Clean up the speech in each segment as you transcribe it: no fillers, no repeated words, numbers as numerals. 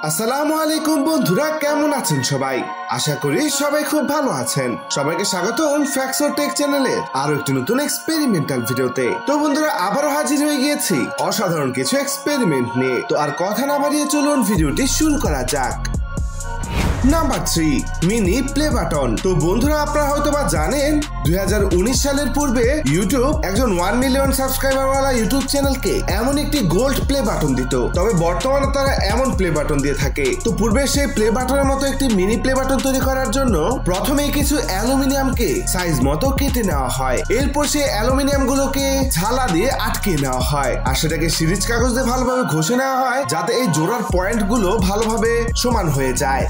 আসসালামু আলাইকুম বন্ধুরা, কেমন আছেন সবাই? আশা করি সবাই খুব ভালো আছেন। সবাইকে স্বাগতম ফ্যাক্টস অর টেক চ্যানেলে আরো একটি নতুন এক্সপেরিমেন্টাল ভিডিওতে। তো বন্ধুরা, আবারও হাজির হয়ে গিয়েছি অসাধারণ কিছু এক্সপেরিমেন্ট নিয়ে। তো আর কথা না বাড়িয়ে চলুন ভিডিওটি শুরু করা যাক। Number 3, mini play button. তো বন্ধুরা, আপনারা হয়তোবা জানেন 2019 সালের পূর্বে ইউটিউব একজন 1 মিলিয়ন সাবস্ক্রাইবার ওয়ালা ইউটিউব চ্যানেলকে এমন একটি গোল্ড প্লে বাটন দিত। তবে বর্তমানে তারা এমন প্লে বাটন দিয়ে থাকে। তো পূর্বে সেই প্লে বাটনের মতো একটি মিনি প্লে বাটন তৈরি করার জন্য প্রথমেই কিছু অ্যালুমিনিয়ামকে সাইজ মতো কেটে নেওয়া হয়। এরপর সেই অ্যালুমিনিয়াম গুলোকে ঝালা দিয়ে আটকে নেওয়া হয়, আর সেটাকে সিরিজ কাগজ দিয়ে ভালোভাবে ঘষে নেওয়া হয় যাতে এই জোড়ার পয়েন্ট গুলো ভালোভাবে সমান হয়ে যায়।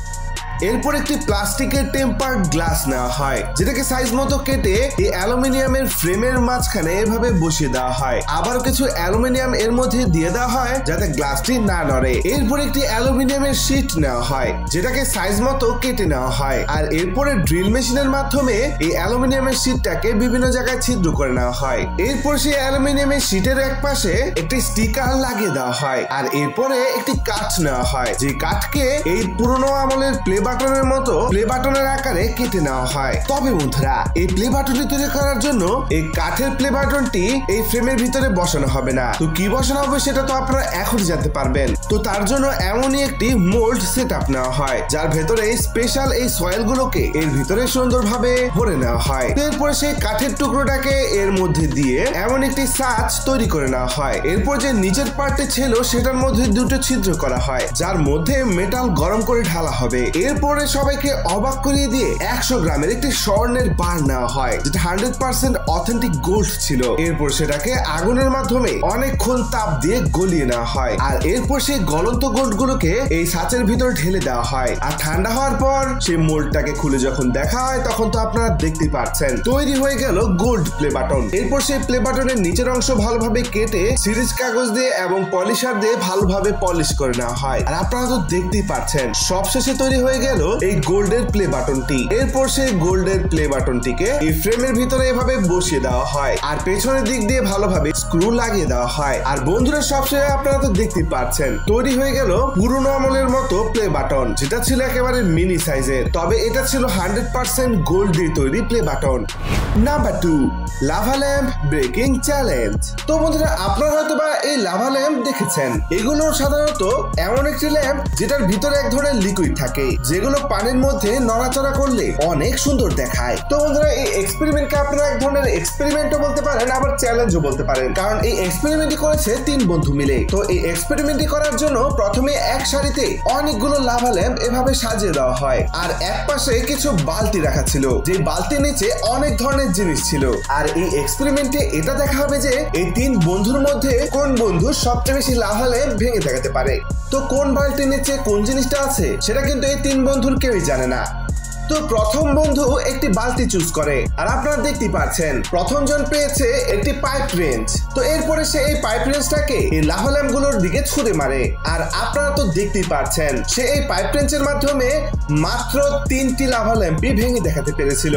এরপর একটি প্লাস্টিকের টেম্পার্ড গ্লাস নেওয়া হয়, যেটাকে সাইজ মতো কেটে এই অ্যালুমিনিয়ামের ফ্রেমের মাঝখানে এভাবে বসিয়ে দেওয়া হয়। আবার কিছু অ্যালুমিনিয়াম এর মধ্যে দিয়ে দেওয়া হয় যাতে গ্লাসটি না নড়ে। এরপর একটি অ্যালুমিনিয়ামের শীট নেওয়া হয়, যেটাকে সাইজ মতো কেটে নেওয়া হয়, আর এরপরে ড্রিল মেশিনের মাধ্যমে এই অ্যালুমিনিয়ামের শীটটাকে বিভিন্ন জায়গায় ছিদ্র করে নেওয়া হয়। এরপর সেই অ্যালুমিনিয়ামের শীটের এক পাশে একটি স্টিকার লাগিয়ে দেওয়া হয়, আর এরপরে একটি কাঠ নেওয়া হয়, যে কাঠকে এই পুরোনো আমলের প্লে বাটনের মতো প্লে বাটনের আকারে কেটে নেওয়া হয়। তবে বন্ধুরা, এই প্লে বাটনটি তৈরি করার জন্য এই কাঠের প্লে বাটনটি এই ফ্রেমের ভিতরে বসানো হবে না। তো কি বসানো হবে সেটা তো আপনারা এখনই জানতে পারবেন। তো তার জন্য এমনই একটি মোল্ড সেটআপ নেওয়া হয়, যার ভেতরে স্পেশাল এই সয়েল গুলোকে এর ভিতরে সুন্দরভাবে ভরে নেওয়া হয়। এরপরে সেই কাঠের টুকরোটাকে এর মধ্যে দিয়ে এমন একটি সাজ তৈরি করে নেওয়া হয়। এরপর যে নিচের পার্টটি ছিল সেটার মধ্যে দুটো ছিদ্র করা হয়, যার মধ্যে মেটাল গরম করে ঢালা হবে। এরপরে সবাইকে অবাক করিয়ে দিয়ে 100 গ্রামের একটি স্বর্ণের বার নেওয়া হয়, যেটা 100% অথেন্টিক গোল্ড ছিল। এরপর সেটাকে আগুনের মাধ্যমে অনেকক্ষণ তাপ দিয়ে গলিয়ে নেওয়া হয়, আর এরপর সেই গলন্ত গোল্ড গুলোকে এই ছাঁচের ভিতর ঢেলে দেওয়া হয়। আর ঠান্ডা হওয়ার পর সেই মোল্ডটাকে খুলে যখন দেখা হয়, তখন তো আপনারা দেখতে পাচ্ছেন তৈরি হয়ে গেল গোল্ড প্লে বাটন। এরপর সেই প্লে বাটনের নিচের অংশ ভালোভাবে কেটে সিরিজ কাগজ দিয়ে এবং পলিশার দিয়ে ভালোভাবে পলিশ করে নেওয়া হয়, আর আপনারা তো দেখতেই পাচ্ছেন সবশেষে তৈরি হয়ে গেল এই গোল্ডের প্লে বাটনটি। এরপর সেই গোল্ডের প্লে বাটনটিকে এই ফ্রেমের ভিতরে এভাবে বসিয়ে দেওয়া হয়, আর পেছনের দিক দিয়ে ভালোভাবে স্ক্রু লাগিয়ে দেওয়া হয়। আর বন্ধুরা, সবশেষে আপনারা তো দেখতেই পাচ্ছেন তৈরি হয়ে গেল পুরনো আমলের মতো প্লে বাটন, যেটা ছিল একেবারে মিনি সাইজের। তবে এটা ছিল 100% গোল্ড দিয়ে তৈরি play button. Number 2, lava lamp breaking challenge. তো বন্ধুরা, আপনারা হয়তো বা এই লাভা ল্যাম্প দেখেছেন। এগুলো সাধারণত এমন একটি ল্যাম্প যেটার ভিতরে এক ধরনের লিকুইড থাকে, যেগুলো পানির মধ্যে নড়াচড়া করলে অনেক সুন্দর দেখায়। তো বন্ধুরা, এই এক্সপেরিমেন্টকে আপনারা এক ধরনের এক্সপেরিমেন্টও বলতে পারেন, আবার চ্যালেঞ্জও বলতে পারেন, কারণ এই এক্সপেরিমেন্টটি করেছে 3 বন্ধু মিলে। তো এই এক্সপেরিমেন্টটি করার জন্য প্রথমে এক সারিতে অনেকগুলো লাভা ল্যাম্প এভাবে সাজিয়ে দেওয়া হয়, আর এক পাশে কিছু বালতি রাখা ছিল, যে বালতির নিচে অনেক ধরনের জিনিস ছিল। আর এই এক্সপেরিমেন্টে এটা দেখা হবে যে এই 3 বন্ধুর মধ্যে কোন বন্ধু সবচেয়ে বেশি লাভা ল্যাম্প ভেঙে দেখাতে পারে। তো কোন বালতির নিচে কোন জিনিসটা আছে সেটা কিন্তু এই 3 বন্ধুর কেউই জানে না। তো প্রথম বন্ধু একটি বালতি চুজ করে, আর আপনারা দেখতে পাচ্ছেন প্রথম জন পেয়েছে একটি পাইপ রেঞ্জ। তো এরপরে সে এই পাইপ রেঞ্জটাকে এই লাভা ল্যাম্প গুলোর দিকে ছুঁড়ে মারে, আর আপনারা তো দেখতেই পাচ্ছেন সে এই পাইপ রেঞ্জের মাধ্যমে মাত্র 3টি লাভা ল্যাম্পই ভেঙে দেখাতে পেরেছিল।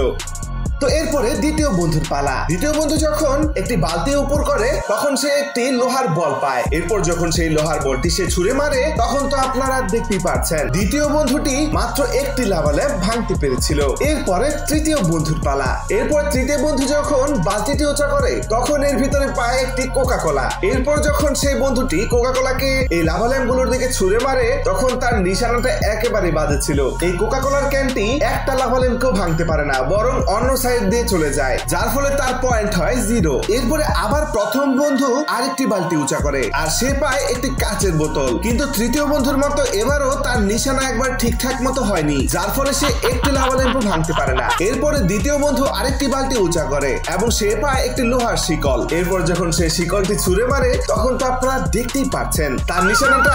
তো এরপরে দ্বিতীয় বন্ধুর পালা। দ্বিতীয় বন্ধু যখন একটি বালতি উপর করে, তখন সে একটি লোহার বল পায়। এরপর যখন সেই লোহার বলটি সে ছুঁড়ে মারে, তখন তো আপনারা দেখতেই পাচ্ছেন দ্বিতীয় বন্ধুটি মাত্র একটি লাভা ল্যাম্প ভাঙতে পেরেছিল। এরপরে তৃতীয় বন্ধুর পালা। এরপর তৃতীয় বন্ধু যখন বালতিটি উঁচা করে, তখন এর ভিতরে পায় একটি কোকা কোলা। এরপর যখন সেই বন্ধুটি কোকা কোলাকে এই লাভা ল্যাম্প গুলোর দিকে ছুঁড়ে মারে, তখন তার নিশানাটা একেবারে বাজে ছিল। এই কোকা কোলার ক্যানটি একটা লাভা ল্যাম্পকেও ভাঙতে পারে না, বরং অন্য সাইড দিয়ে চলে যায়, যার ফলে তার পয়েন্ট হয় 0। এরপরে আবার প্রথম বন্ধু আরেকটি বালতি উঁচা করে, আর সে পায় একটি কাচের বোতল। কিন্তু তৃতীয় বন্ধুর মতো এবারও তার নিশানা একবার ঠিকঠাক মতো হয়নি, যার ফলে সে একটি লাভা ল্যাম্প ভাঙতে পারে না। এরপরে দ্বিতীয় বন্ধু আরেকটি বালতি উঁচা করে এবং সে পায় একটি লোহার শিকল। এরপর যখন সে শিকলটি ছুঁড়ে মারে, তখন তো আপনারা দেখতেই পাচ্ছেন তার নিশানাটা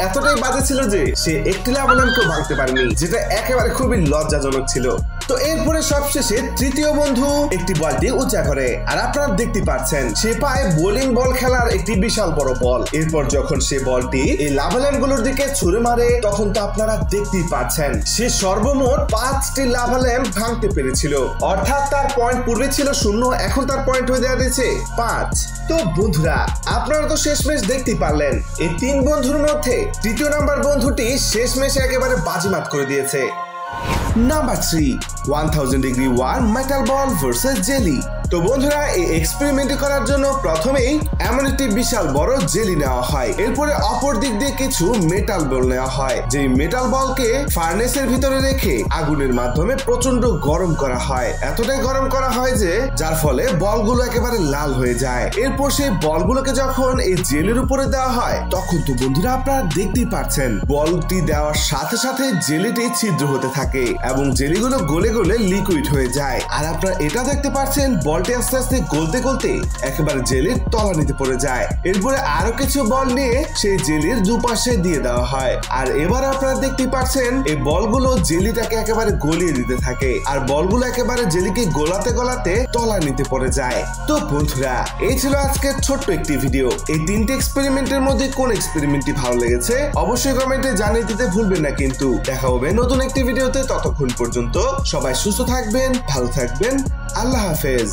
এতটাই বাজে ছিল যে সে একটি লাভা ল্যাম্পও ভাঙতে পারেনি, যেটা একেবারে খুবই লজ্জাজনক ছিল। তো এরপরে সবশেষে তৃতীয় বন্ধু একটি বলটি উঁচা করে, আর আপনারা দেখতে পাচ্ছেন সে পায় বোলিং বল খেলার একটি বিশাল বড় বল। এরপর যখন সে বলটি এই লাভা ল্যাম্প গুলোর দিকে ছুড়ে মারে তখন তো আপনারা দেখতেই পাচ্ছেন সে সর্বমোট 5টি লাভা ল্যাম্প ভাঙতে পেরেছিল। অর্থাৎ তার পয়েন্ট পূর্বে ছিল 0, এখন তার পয়েন্ট হয়ে দাঁড়িয়েছে 5। তো বন্ধুরা আপনারা তো শেষমেশ দেখতেই পারলেন এই 3 বন্ধুর মধ্যে তৃতীয় নাম্বার বন্ধুটি শেষমেশে একেবারে বাজিমাত করে দিয়েছে। নাম্বার 3, 1000 ডিগ্রি ওয়ার মেটাল বল ভার্সেস জেলি। তো বন্ধুরা এই এক্সপেরিমেন্ট করার জন্য প্রথমেই এমন একটি বিশাল বড় জেলি নেওয়া হয়, এরপরে অপর দিক দিয়ে কিছু মেটাল বল নেওয়া হয়, যেই মেটাল বলকে ফার্নেসের ভিতরে রেখে আগুনের মাধ্যমে প্রচন্ড গরম করা হয়। এতটাই গরম করা হয় যে যার ফলে বলগুলো একেবারে লাল হয়ে যায়। এরপর সেই বলগুলোকে যখন এই জেলির উপরে দেওয়া হয় তখন তো বন্ধুরা আপনারা দেখতেই পাচ্ছেন বলটি দেওয়ার সাথে সাথে জেলিটি ছিদ্র হতে থাকে এবং জেলিগুলো গলে গলে লিকুইড হয়ে যায়। আর আপনারা এটা দেখতে পাচ্ছেন বলটি আস্তে আস্তে গলতে গলতে একেবারে জেলির তলানিতে পড়ে যায়। এরপরে আরো কিছু বল নিয়ে সেই জেলির দুপাশে দিয়ে দেওয়া হয়, আর এবার আপনারা দেখতে পাচ্ছেন এই বলগুলো জেলিটাকে একেবারে গলিয়ে দিতে থাকে, আর বলগুলো একেবারে জেলিকে গলাতে গলাতে তলানিতে পড়ে যায়। তো বন্ধুরা এই ছিল আজকের ছোট্ট একটি ভিডিও। এই 3টি এক্সপেরিমেন্টের মধ্যে কোন এক্সপেরিমেন্টটি ভালো লেগেছে অবশ্যই কমেন্টে জানিয়ে দিতে ভুলবেন না। কিন্তু দেখা হবে নতুন একটি ভিডিওতে, ততক্ষণ পর্যন্ত সবাই সুস্থ থাকবেন, ভালো থাকবেন, আল্লাহ হাফেজ।